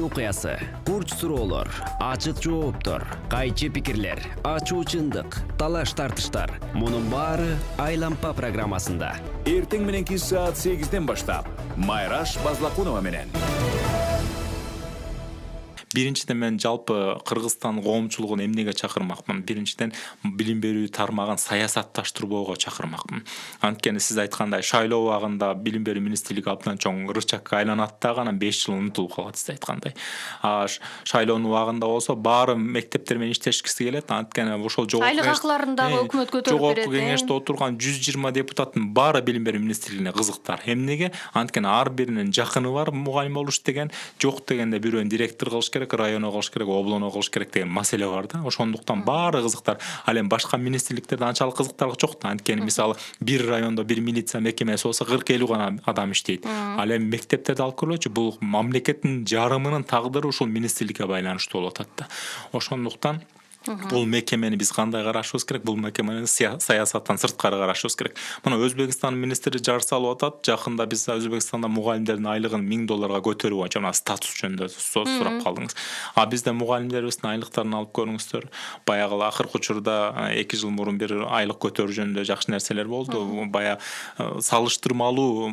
окуясы, курч суроолор, ачык жооптор, кайчы пикирлер, ачуу чындык, талаш тартыштар. Мунун баары Айлампа программасында. Эртең мененки саат 8-ден баштап Майраш Базлакунова менен. Биринчиден мен жалпы Кыргызстан коомчулугун эмнеге чакырмакмын? Биринчиден билим берүү тармагын саясатташтырбоого чакырмакмын. Анткени сиз айткандай шайлоо убагында билим берүү министрлиги абдан чоң рычагга айланат дагы анан 5 жыл унутулуп калат сиз айткандай. Шайлоонун убагында болсо баары мектептер менен иштешкиси келет. Анткени ошол айлык акларын дагы өкмөт көтөрүп берет. Жогорку кеңеште отурган 120 депутаттын баары билим берүү министрлигине кызыктар. Эмнеге? Анткени ар биринин жакыны бар мугалим болуш деген, жок дегенде бирөөнү директор кылыш керек, районо кылыш керек, облоно кылыш керек деген маселе бар да. Ошондуктан баары кызыктар. Ал эми башка министрликтерде анчалык кызыктар жок да. Анткени мисалы бир райондо бир милиция мекемеси болсо 40-50 гана адам иштейт. Ал эми мектептерди алып көрөлүчү, бул мамлекеттин жарымынын тагдыры ушул министрликке байланыштуу болуп атат да. Ошондуктан бул мекемени биз кандай карашыбыз керек? Бул мекемени саясаттан сырткары карашыбыз керек. Мына Өзбекстан министри жар салып атат. Жакында биз Өзбекстанда мугалимдердин айлыгын $1000 көтөрүү боюнча мына статус жөнүндө сурап калдыңыз. Бизде мугалимдерибиздин айлыктарын алып көрүңүздөр. Баягы акыркы учурда 2 жыл мурун бир айлык көтөрүү жөнүндө жакшы нерселер болду. Бая салыштырмалуу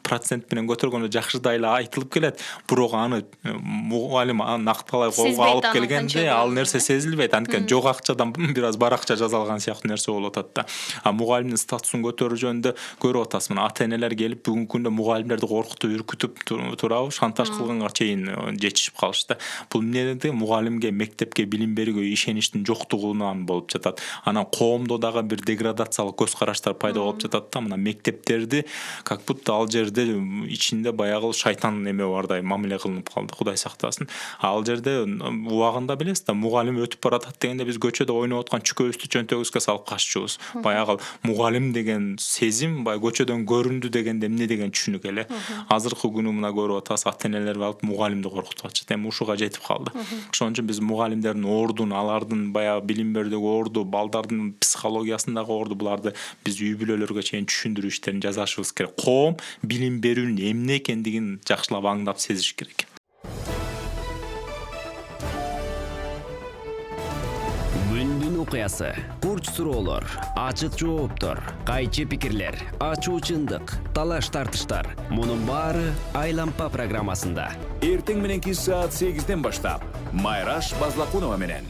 процент менен көтөргөндө жакшы да эле айтылып келет. Бирок аны мугалим накталай колго алып келгенде ал нерсе сезилбейт. Жок акчадан бир аз бар акча жазалган сыяктуу нерсе болуп атат да. Мугалимдин статусун көтөрүү жөнүндө көрүп атасыз. Мына ата-энелер келип бүгүнкү күндө мугалимдерди коркутуп, үркүтүп турабы, шантаж кылганга чейин жетишип калышты. Бул эмнеде? Мугалимге, мектепке, билим берүүгө ишеништин жоктугунан болуп жатат. Анан коомдо дагы бир деградациялык көз караштар пайда болуп жатат да. Мына мектептерди как будто ал жерде ичинде баягы шайтан эме бардай мамиле кылынып калды, Кудай сактасын. Ал жерде убагында билесиз да, мугалим өтүп баратат дегенде биз көчөдө ойноп аткан чүкөбүздү чөнтөгүбүзгө салып каччубуз. Баягы мугалим деген сезим баягы көчөдөн көрүндү дегенде эмне деген түшүнүк эле. Азыркы күнү мына көрүп атасыз, ата-энелер алып мугалимди коркутуп атышат. Эми ушуга жетип калды. Ошон үчүн биз мугалимдердин ордун, алардын баягы билим берүүдөгү орду, балдардын психологиясындагы орду, буларды биз үй бүлөлөргө чейин түшүндүрүү иштерин жасашыбыз керек. Коом билим берүүнүн эмне экендигин жакшылап аңдап сезиш керек. Окуясы, курч суроолор, ачык жооптор, кайчы пикирлер, ачуу чындык, талаш тартыштар. Мунун баары Айлампа программасында. Эртең мененки саат 8-ден баштап Майраш Базлакунова менен.